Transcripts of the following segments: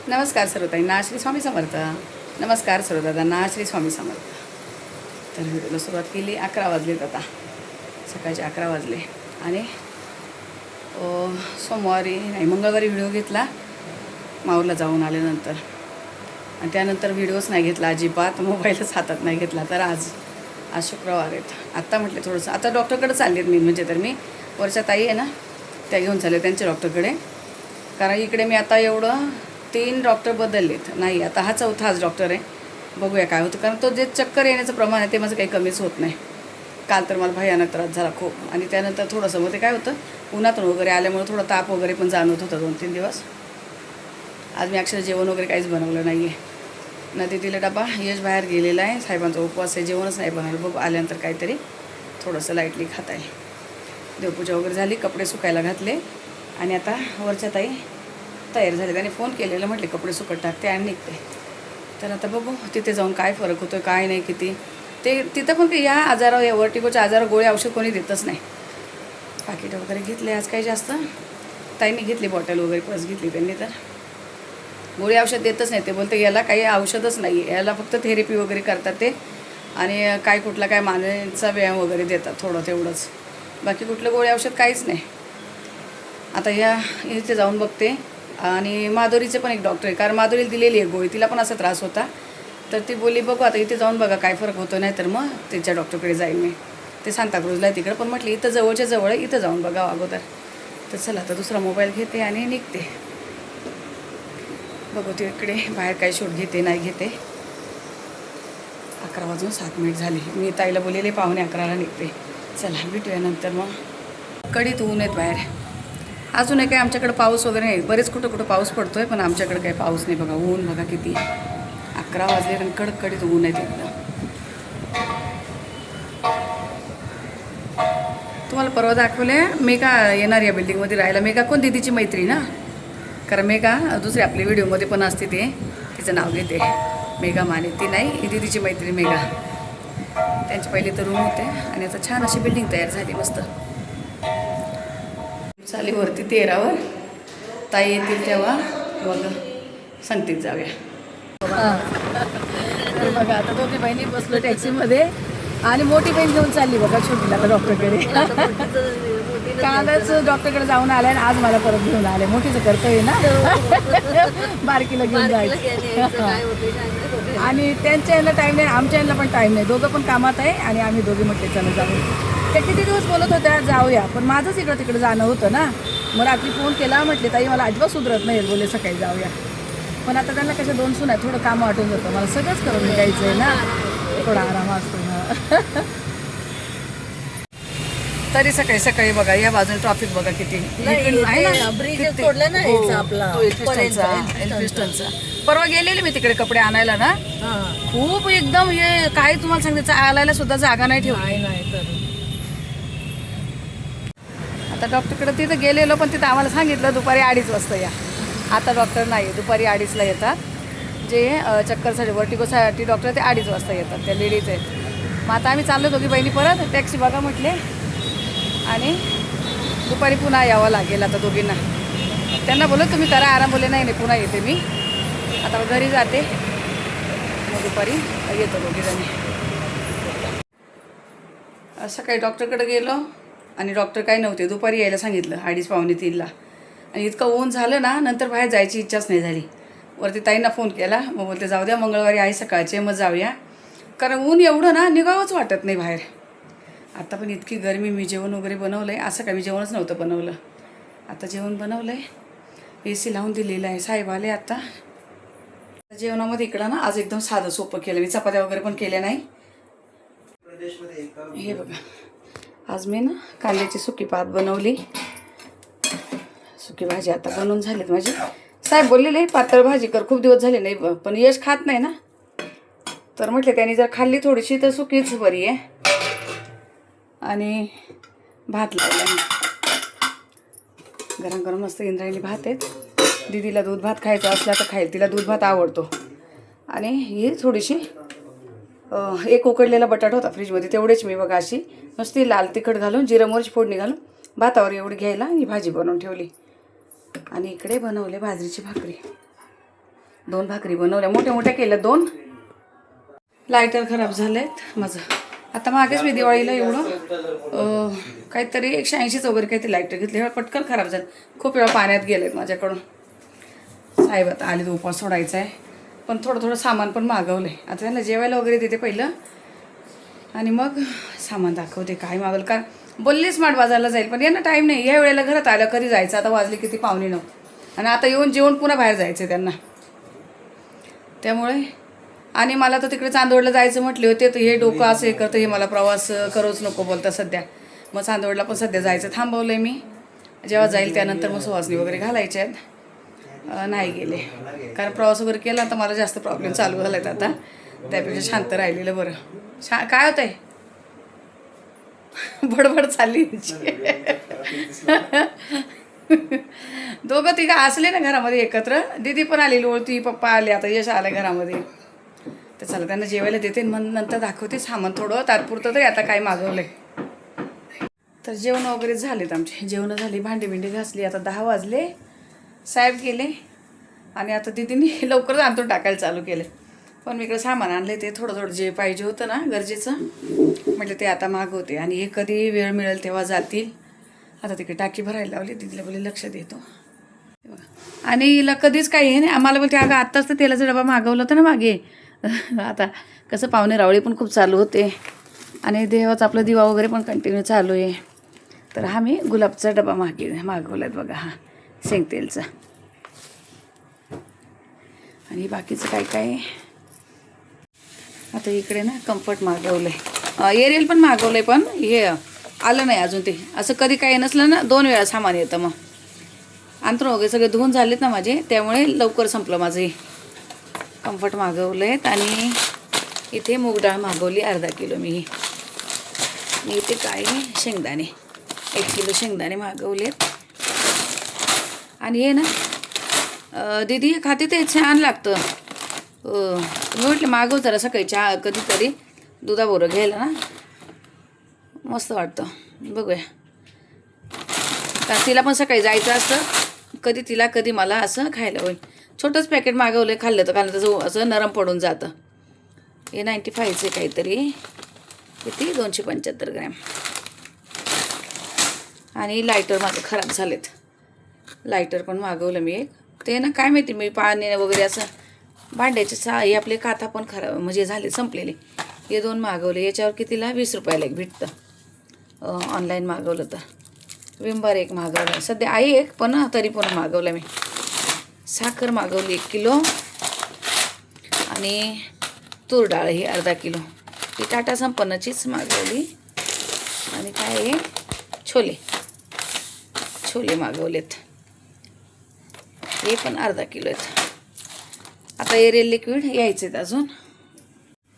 नमस्कार सर्वताईंना श्री स्वामी समर्थ. नमस्कार सर्वदादांना श्री स्वामी समर्थ. तर व्हिडिओला सुरुवात केली. 11 वाजलेत आता, सकाळचे 11 वाजले. आणि मंगळवारी व्हिडिओ घेतला माऊरला जाऊन आल्यानंतर, आणि त्यानंतर व्हिडिओच नाही घेतला अजिबात, मोबाईलच हातात नाही घेतला. तर आज शुक्रवार आहेत. आत्ता म्हटले थोडंसं, आता डॉक्टरकडे चालले आहेत मी. म्हणजे तर मी वरच्या ताई आहे ना, त्या घेऊन चालले त्यांच्या डॉक्टरकडे. कारण इकडे मी आता एवढं 3 डॉक्टर बदललेत. नाही, आता हा 4थाच डॉक्टर आहे. बघूया काय होतं. कारण तो जे चक्कर येण्याचं प्रमाण आहे ते माझं काही कमीच होत नाही. काल तर मला भयानक त्रास झाला खूप. आणि त्यानंतर थोडंसं मग ते काय होतं, उन्हातून वगैरे आल्यामुळे थोडा ताप वगैरे पण जाणवत होता 2-3 दिवस. आज मी अक्षर जेवण वगैरे काहीच बनवलं नाही आहे. नदी दिला डबा. यश बाहेर गेलेला आहे, साहेबांचा उपवास आहे, जेवणच नाही बनवलं. बघू आल्यानंतर काहीतरी थोडंसं लाईटली खाता येईल. देवपूजा वगैरे झाली, कपडे सुकायला घातले. आणि आता वरच्या ताई तयार झाले. त्याने फोन केलेला, म्हटले कपडे सुकत टाकते आणि निघते. तर आता बघू तिथे जाऊन काय फरक होतो, काय नाही, किती ते तिथं पण या आजारावर, या वर्टिगोच्या आजारावर गोळी औषध कोणी देतच नाही. पाकिट वगैरे घेतले आज, काही जास्त ताईंनी घेतली, बॉटल वगैरे पस घेतली त्यांनी. तर गोळी औषध देतच नाही ते. बोलते याला काही औषधच नाही आहे, याला फक्त थेरपी वगैरे करतात ते, आणि काय कुठला काय मानेचा व्यायाम वगैरे देतात थोडं तेवढंच, बाकी कुठलं गोळी औषध काहीच नाही. आता इथे जाऊन बघते. आणि माधुरीचे पण एक डॉक्टर आहे, कारण माधुरीला दिलेली आहे गोळी, तिला पण असा त्रास होता. तर ती बोलली बघू आता इथे जाऊन बघा काय फरक होतो, नाही तर मग त्याच्या डॉक्टरकडे जाईल मी. ते सांताक्रूजला आहे तिकडं, पण म्हटली इथं जवळच्या जवळ आहे, इथं जाऊन बघा अगोदर. तर चला आता दुसरा मोबाईल घेते आणि निघते. बघू तिकडे बाहेर काय शूट घेते नाही घेते. 11:07 झाले. मी ताईला बोललेले 11:45ला निघते. चला भेटूया नंतर. मग कडीत ऊन आहेत बाहेर. अजून काही आमच्याकडे पाऊस वगैरे नाही. बरेच कुठं पाऊस पडतोय, पण आमच्याकडे काही पाऊस नाही. बघा ऊन बघा किती. 11 वाजले आणि कडकडीत ऊन आहेत एकदम. तुम्हाला परवा दाखवले मेघा येणार या बिल्डिंगमध्ये राहायला. मेघा कोण, दीदीची मैत्री ना. कारण मेघा दुसरी आपली व्हिडिओमध्ये पण असते, ते तिचं नाव घेते मेघा माने. ती नाही, ही दीदीची मैत्री मेघा. त्यांचे पहिले तर रूम होते आणि आता छान अशी बिल्डिंग तयार झाली मस्त. चाली वरती 13वर. ताई येतील तेव्हा मग सांगतील जाऊया. तर बघा आता दोघी बहिणी बसलो टॅक्सीमध्ये, आणि मोठी बहीण घेऊन चालली बघा छोटीला डॉक्टरकडे. कालच डॉक्टरकडे जाऊन आलाय आणि आज मला परत घेऊन आले. मोठीचं कर्तव्य ना बारकीला घेऊन जायचं. आणि त्यांच्या यांना टाईम नाही, आमच्या यांना पण टाईम नाही. दोघं पण कामात आहे आणि आम्ही दोघे म्हटले चला जाऊ. त्या किती दिवस बोलत होत्या जाऊया, पण माझंच इकडं तिकडे जाणं होतं ना. मग रात्री फोन केला, म्हटले ताई मला अजिबात सुधरत नाही, बोलले सकाळी जाऊया. पण आता त्यांना कशा 2 सून आहे, थोडं कामं वाटून जातं. मला सगळंच करून निघायचं आहे ना, थोडा आराम असतो ना. तरी सकाळी सकाळी बघा या बाजून ट्रॉफिक बघा किती एल्फिस्टनचा. परवा गेलेले मी तिकडे कपडे आणायला ना, खूप एकदम हे काय तुम्हाला सांगितलं, आलायला सुद्धा जागा नाही ठेवली. आता डॉक्टरकडे तिथं गेलेलो, पण तिथं आम्हाला सांगितलं दुपारी 2:30 वाजता या. आता डॉक्टर नाही, दुपारी 2:30ला येतात. जे चक्करसाठी वर्टिगोसाठी डॉक्टर ते 2:30 वाजता येतात, त्या लेडीज आहेत. मग आता आम्ही चाललो दोघी बहिणी परत टॅक्सी बघा म्हटले, आणि दुपारी पुन्हा यावं लागेल आता दोघींना. त्यांना बोललो तुम्ही करा आराम, बोलले नाही पुन्हा येते मी. आता घरी जाते, मग दुपारी येतो दोघीजणी. सकाळी डॉक्टरकडे गेलो आणि डॉक्टर काही नव्हते. दुपारी यायला सांगितलं 2:30-2:45ला. आणि इतकं ऊन झालं ना, नंतर बाहेर जायची इच्छाच नाही झाली. वरती ताईंना फोन केला, मग बोलते जाऊ द्या मंगळवारी आहे सकाळचे, मग जाऊया. कारण ऊन एवढं ना, निघावंच वाटत नाही बाहेर. आता पण इतकी गरमी. मी जेवण वगैरे बनवलं आहे. असं काय मी जेवणच नव्हतं बनवलं, आता जेवण बनवलं आहे. AC लावून दिलेलं आहे. साहेब आले आता. जेवणामध्ये इकडं ना आज एकदम साधं सोपं केलं मी. चपात्या वगैरे पण केल्या नाही. हे बघा आज मी ना कांद्याची सुकी भात बनवली. सुकी भाजी आता बनवून झालीत माझी. साहेब बोललेले पातळ भाजी कर, खूप दिवस झाले नाही, पण यश खात नाही ना, तर म्हटले त्यांनी जर खाल्ली थोडीशी तर सुकीच बरी आहे. आणि भात लावला गरम गरम मस्त इंद्रायणी भात आहेत. दीदीला दूध भात खायचा असला तर खाईल, तिला दूध भात आवडतो. आणि ही थोडीशी एक उकडलेला बटाटा होता फ्रीजमध्ये, तेवढेच मी बघा अशी नुसती लाल तिखट घालून जिरं मोहरीची फोडणी घालून भातावर एवढी घ्यायला ही भाजी बनवून ठेवली. आणि इकडे बनवले बाजरीची भाकरी. 2 भाकरी बनवल्या, मोठ्या मोठ्या केल्या 2. लायटर खराब झालेत माझं. आता मागेच मी दिवाळीला एवढं काहीतरी 180 वगैरे काहीतरी लायटर घेतले, पटकन खराब झालं. खूप वेळा पाण्यात गेलेत माझ्याकडून. साहेब आता आले तर उपवास सोडायचा आहे, पण थोडं सामान पण मागवलं आहे. आता त्यांना जेवायला वगैरे देते पहिलं आणि मग सामान दाखवते काय मागवलं. का बोलली स्मार्ट बाजारला जाईल, पण यांना टाईम नाही. या वेळेला घरात आलं कधी जायचं. आता वाजले किती 8:45 आणि आता येऊन जेवण पुन्हा बाहेर जायचं आहे त्यांना. त्यामुळे आणि मला तर तिकडे चांदवडला जायचं म्हटले होते, तर हे डोकं असं हे करतं, हे मला प्रवास करूच नको बोलता सध्या. मग चांदवडला पण सध्या जायचं थांबवलं आहे मी. जेव्हा जाईल त्यानंतर मग सुवासनी वगैरे घालायचे आहेत. नाही गेले, कारण प्रवास वगैरे केला तर मला जास्त प्रॉब्लेम चालू झाला आहेत आता. त्यापेक्षा शांत राहिलेलं बरं. काय होतं आहे बडबड चालली दोघं तिघं असले ना घरामध्ये एकत्र. दीदी पण आलेली ओळखी, पप्पा आले, आता यश आलं घरामध्ये. तर चला त्यांना जेवायला देते, मग नंतर दाखवते सामान थोडं तात्पुरतं तरी आता काय मागवलं आहे. तर जेवण वगैरे झालेत आमचे. जेवणं झाली, भांडी बिंडी घासली. आता 10 वाजले, साहेब गेले आणि आता दीदीने लवकरच अंथरूण टाकायला चालू केले. पण मी इकडे सामान आणले, ते थोडं जे पाहिजे होतं ना गरजेचं, म्हटलं ते आता मागवते आणि हे कधी वेळ मिळेल तेव्हा जातील. आता तिकडे टाकी भरायला लावली, दीदीला बोलले लक्ष देतो. आणि हिला कधीच काही हे नाही. आम्हाला बोलते अगं आत्ताच तर तेलाचा डबा मागवला होता ना मागे. आता कसं पाहुणे रावळे पण खूप चालू होते आणि देवाचा आपला दिवा वगैरे पण कंटिन्यू चालू आहे. तर हा मी गुलाबचा डबा मागवलात बघा, हा शेंगतेलचा. आणि बाकीचं काय काय आता इकडे ना कम्फर्ट मागवलं आहे, एरियल पण मागवलं आहे, पण हे आलं नाही अजून. ते असं कधी काही नसलं ना 2 वेळा सामान येतं. मग अंथरूण वगैरे सगळे धुवून झालेत ना माझे, त्यामुळे लवकर संपलं माझं. हे कम्फर्ट मागवलं आहेत आणि इथे मूग डाळ मागवली अर्धा किलो मी. इथे काय शेंगदाणे 1 किलो शेंगदाणे मागवलेत. आणि हे ना दीदी खाते ते छान लागतं. मी म्हटलं मागव जरा सकाळी चहा कधीतरी दुधाबरोबर घ्यायला ना, मस्त वाटतं. बघूया, कारण तिला पण सकाळी जायचं असतं, कधी तिला कधी मला असं खायला होईल. छोटंच पॅकेट मागवलं आहे, खाल्लं तर तसं असं नरम पडून जातं. हे 95चे काहीतरी, किती 275 ग्रॅम. आणि लायटर माझं खराब झालेत, लायटर पण मागवलं मी एक. ते ना काय माहिती मी पाणी वगैरे असं भांड्याचे हे आपले काथा पण खराब म्हणजे झाले, संपलेले. हे 2 मागवले. याच्यावर कितीला 20 रुपयाला एक भेटतं ऑनलाईन मागवलं तर. विंबर एक मागवलं, सध्या आहे एक, पण तरी पण मागवलं मी. साखर मागवली 1 किलो आणि तूर डाळ ही अर्धा किलो. ही टाटा संपन्नचीच मागवली. आणि काय आहे छोले मागवलेत, हे पण अर्धा किलो आहेत. आता एरियल लिक्विड यायचे आहेत अजून.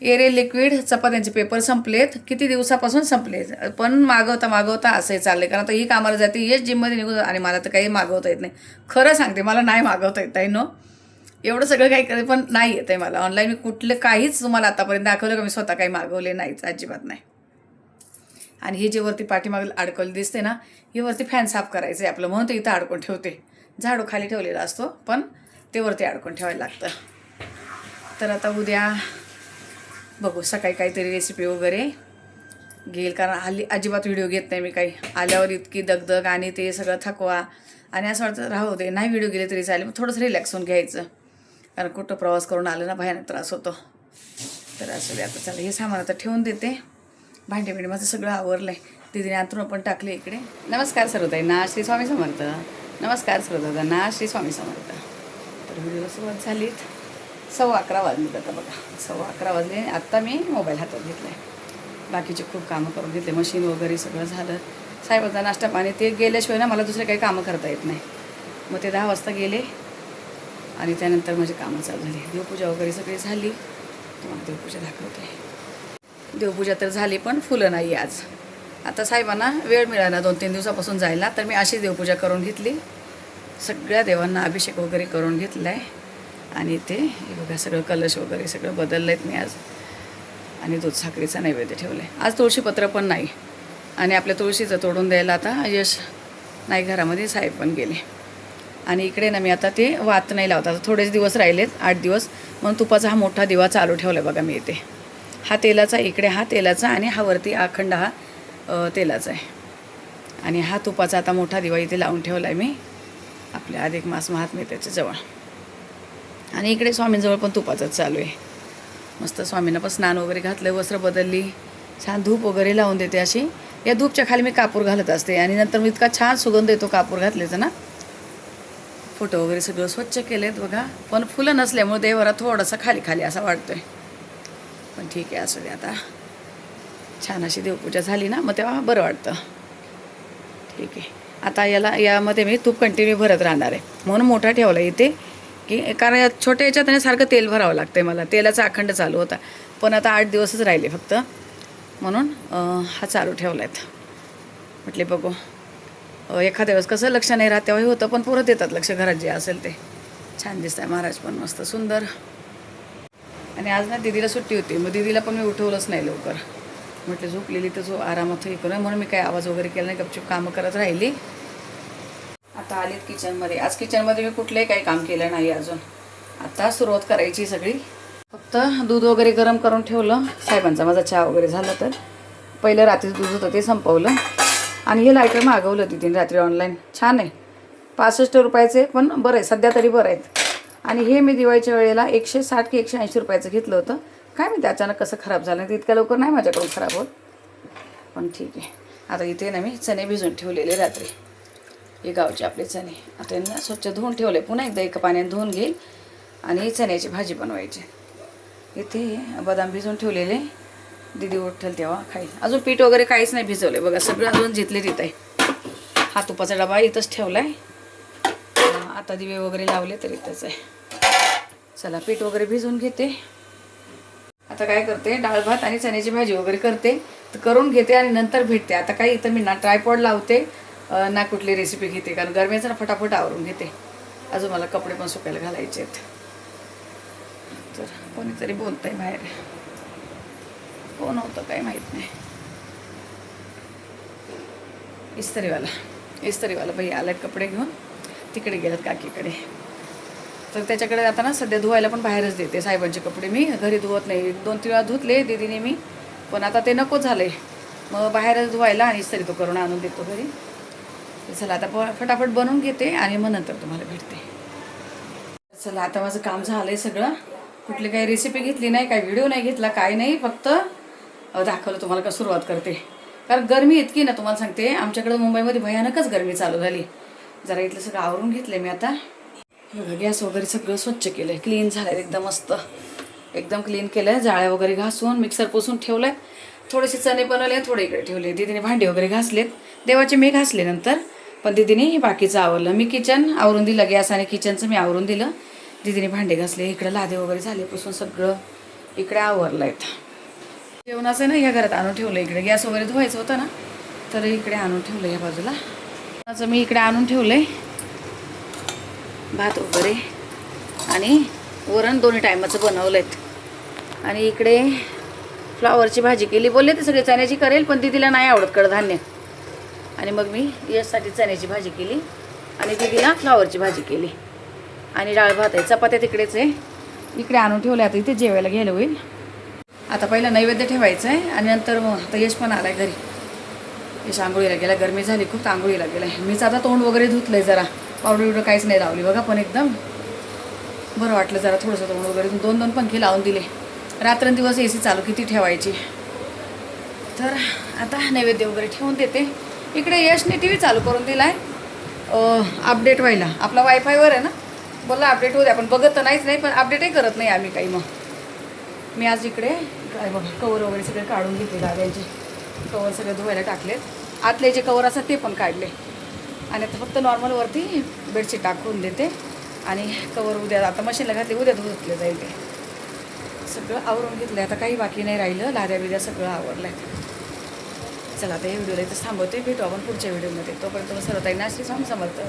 एरियल लिक्विड चपात्यांचे पेपर संपलेत, किती दिवसापासून संपलेत, पण मागवता असंही चाललंय. कारण आता ही कामाला जाते, हेच जिममध्ये निघून, आणि मला तर काही मागवता येत नाही. खरं सांगते, मला नाही मागवता येत आहे. एवढं सगळं काही करते पण नाही येत आहे मला. ऑनलाईन मी कुठलं काहीच तुम्हाला आतापर्यंत दाखवलं का मी स्वतः काही मागवले नाहीच, अजिबात नाही. आणि हे जे वरती पाठीमागे अडकवलं दिसते ना, हे वरती फॅन साफ करायचं आहे आपलं, म्हणून ते इथं अडकून ठेवते. झाडू खाली ठेवलेला असतो, पण ते वरती अडकून ठेवायला लागतं. तर आता उद्या बघू, सकाळी काहीतरी रेसिपी वगैरे घेईल, कारण हल्ली अजिबात व्हिडिओ घेत नाही मी काही. आल्यावर इतकी दगदग आणि ते सगळं थकवा, आणि असं वाटतं राहू दे, नाही व्हिडिओ गेले तरी चालेल, थोडंसं रिलॅक्स होऊन घ्यायचं. कारण कुठं प्रवास करून आलं ना भयानक त्रास होतो. तर असं दे आता. चला हे सामान आता ठेवून देते. भांडे माझं सगळं आवरलं आहे. दीदीने अंथरूण पण टाकले इकडे. नमस्कार सर्वताईंना, श्री स्वामी समर्थ. नमस्कार सर्वदादांना, श्री स्वामी समर्थ. तर व्हिडिओला सुरुवात झालीत. 11:15 वाजलेत आता बघा, 11:15 वाजले. आत्ता मी मोबाईल हातात घेतला आहे. बाकीचे खूप कामं करून घेतले, मशीन वगैरे सगळं झालं. साहेबांचा नाश्ता पाणी ते गेल्याशिवाय ना मला दुसरे काही कामं करता येत नाही. मग ते 10 वाजता गेले आणि त्यानंतर माझी कामं चालू झाली. देवपूजा वगैरे सगळी झाली. तुम्हाला देवपूजा दाखवते. देवपूजा तर झाली, पण फुलं नाही आज. आता साहेबांना वेळ मिळाला 2-3 दिवसापासून जायला, तर मी अशी देवपूजा करून घेतली. सगळ्या देवांना अभिषेक वगैरे करून घेतला आहे. आणि ते हे बघा सगळं कलश वगैरे सगळं बदललं आहेत मी आज. आणि दूध साखरेचा नैवेद्य ठेवलं आहे. आज तुळशीपत्र पण नाही, आणि आपल्या तुळशीचं तोडून द्यायला आता यश नाही घरामध्ये, साहेब पण गेले. आणि इकडे ना मी आता ते वात नाही लावत. आता थोडेच दिवस राहिलेत, 8 दिवस, म्हणून तुपाचा हा मोठा दिवा चालू ठेवला आहे बघा मी इथे. हा तेलाचा, इकडे हा तेलाचा आणि हा वरती अखंड हा तेलाचा आहे. आणि हा तुपाचा आता मोठा दिवा इथे लावून ठेवला आहे मी आपल्या अधिक मास महात्म्य त्याच्याजवळ. आणि इकडे स्वामींजवळ पण तुपाचंच चालू आहे. मस्त स्वामींना पण स्नान वगैरे घातलं, वस्त्र बदलली, छान धूप वगैरे लावून देते अशी. या धूपच्या खाली मी कापूर घालत असते आणि नंतर मी इतका छान सुगंध येतो कापूर घातल्याचा ना. फोटो वगैरे सगळं स्वच्छ केलेत बघा, पण फुलं नसल्यामुळे देवारा थोडासा खाली खाली असा वाटतोय. पण ठीक आहे, असू दे. आता छान अशी देवपूजा झाली ना, मग तेव्हा बरं वाटतं. ठीक आहे. आता यामध्ये मी तूप कंटिन्यू भरत राहणार आहे, म्हणून मोठा ठेवला इथे, की कारण या छोट्या याच्यात सारखं तेल भरावं लागतं आहे मला. तेलाचा अखंड चालू होता, पण आता 8 दिवसच राहिले फक्त, म्हणून हा चालू ठेवला आहे. म्हटले बघू, एखाद्या वेळेस कसं लक्ष नाही राहत तेव्हाही होतं, पण परत येतात लक्ष घरात जे असेल ते. छान दिसत आहे महाराज पण मस्त सुंदर. आणि आज ना दीदीला सुट्टी होती, मग दीदीला पण मी उठवलंच नाही लवकर. म्हटलं झोपलेली तर जो आरामात हे करू, म्हणून मी काही आवाज वगैरे केला नाही, गपचूप कामं करत राहिली. आता आलेत किचनमध्ये. आज किचनमध्ये मी कुठलंही काही काम केलं नाही अजून. आता सुरुवात करायची सगळी. फक्त दूध वगैरे गरम करून ठेवलं. साहेबांचा माझा चहा वगैरे झाला, तर पहिलं रात्री दूध होतं ते संपवलं. आणि हे लायटर मागवलं तिथे रात्री ऑनलाईन. छान आहे, 65 रुपयाचे, पण बरं आहे सध्या तरी बरं आहेत. आणि हे मी दिवाळीच्या वेळेला 160 की 180 रुपयाचं घेतलं होतं. काय माहिती अचानक कसं खराब झालं, ते इतक्या लवकर नाही माझ्याकडून खराब होत, पण ठीक आहे. आता इथे ना मी चणे भिजून ठेवलेले रात्री, हे गावचे आपले चणे. आता यांना स्वच्छ धुवून ठेवले, पुन्हा एकदा एका पाण्याने धुवून घेईल आणि चण्याची भाजी बनवायची. इथे बदाम भिजून ठेवलेले, दीदी उठेल तेव्हा खाईल. अजून पीठ वगैरे काहीच नाही भिजवले बघा, सगळं अजून जिथले तिथं आहे. हा तुपाचा डबा इथंच ठेवला आहे. आता दिवे वगैरे लावले तर इथंच आहे. चला पीठ वगैरे भिजवून घेते. आता काय करते, डाळ भात आणि चण्याची भाजी वगैरे करते, तर करून घेते आणि नंतर भेटते. आता काही इथं मी ना ट्रायपॉड लावते ना कुठली रेसिपी घेते, कारण गरमीचं ना फटाफट आवरून घेते. अजून मला कपडे पण सुकायला घालायचे आहेत. तर कोणीतरी बोलतंय बाहेर, कोण होतं काय माहीत नाही. इस्त्रीवाला भाई आलाय कपडे घेऊन, तिकडे गेलात काकीकडे. तर त्याच्याकडे आता ना सध्या धुवायला पण बाहेरच देते. साहेबांचे कपडे मी घरी धुवत नाही. 2-3 वेळा धुतले दीदीने मी, पण आता ते नको झाले, मग बाहेरच धुवायला आणि इस्त्री तो करून आणून देतो घरी. चला आता फटाफट बनवून घेते आणि मग नंतर तुम्हाला भेटते. चला आता माझं काम झालं आहे सगळं. कुठली काही रेसिपी घेतली नाही, काही व्हिडिओ नाही घेतला, काय नाही, फक्त दाखवलं तुम्हाला का सुरुवात करते. कारण गरमी इतकी ना, तुम्हाला सांगते आमच्याकडं मुंबईमध्ये भयानकच गरमी चालू झाली. जरा इथलं सगळं आवरून घेतलं मी आता. गॅस वगैरे सगळं स्वच्छ केलं आहे, क्लीन झालं आहे एकदम मस्त, एकदम क्लीन केलं आहे. जाळ्या वगैरे घासून मिक्सर पुसून ठेवलं आहे. थोडेसे चणे बनवले, थोडे इकडे ठेवले. दीदीने भांडी वगैरे घासलेत, देवाचे मी घासले नंतर, पण दीदीने बाकीचं आवरलं. मी किचन आवरून दिलं, गॅस आणि किचनचं मी आवरून दिलं. दीदीने भांडे घासले, इकडे लादे वगैरे झाले पुसून, सगळं इकडे आवरलं आहेत. जेवणाचं ना ह्या घरात आणून ठेवलं, इकडे गॅस वगैरे धुवायचं होतं ना, तर इकडे आणून ठेवलं या बाजूला. असं मी इकडे आणून ठेवलं आहे भात वगैरे, आणि वरण दोन्ही टायमाचं बनवलं आहेत. आणि इकडे फ्लावरची भाजी केली. बोलले ते सगळे चण्याची करेल, पण दीदीला नाही आवडत कडधान्य, आणि मग मी यासाठी चण्याची भाजी केली आणि दीदीला फ्लावरची भाजी केली. आणि डाळ भात आहे, चपात्या तिकडेच आहे, इकडे आणून ठेवले. आता इथे जेवायला घ्यायला होईल. आता पहिलं नैवेद्य ठेवायचं आहे आणि नंतर मग आता यश पण आला आहे घरी. यश आंघोळीला गेला, गरमी झाली खूप, आंघोळीला गेला आहे. मीच आता तोंड वगैरे धुतलं आहे, जरा पावडर बिवडर काहीच नाही लावली बघा, पण एकदम बरं वाटलं जरा थोडंसं तोंड वगैरे. 2-2 पंखे लावून दिले, रात्रंदिवस AC चालू किती ठेवायची. तर आता नैवेद्य वगैरे ठेवून देते. इकडे यशने TV चालू करून दिला आहे अपडेट व्हायला. आपला वायफायवर आहे ना, बोलला अपडेट होऊ द्या, पण बघत तर नाहीच नाही, पण अपडेटही करत नाही आम्ही काही. मग मी आज इकडे काय बघा कवर वगैरे सगळे काढून घेतले, गाड्यांचे कवर सगळे धुवायला टाकलेत. आतले जे कवर असतात ते पण काढले, आणि आता फक्त नॉर्मलवरती बेडशीट टाकून देते. आणि कवर उद्या आता मशीनला घातले, उद्या धुतले जाईल. ते सगळं आवरून घेतलं आता, काही बाकी नाही राहिलं. लाद्या बिद्या सगळं आवरलं आहे. चला आता हे व्हिडिओला इथं थांबवते, भेटू आपण पुढच्या व्हिडिओमध्ये. तोपर्यंत सर्व ताईंना श्री स्वामी समर्थ.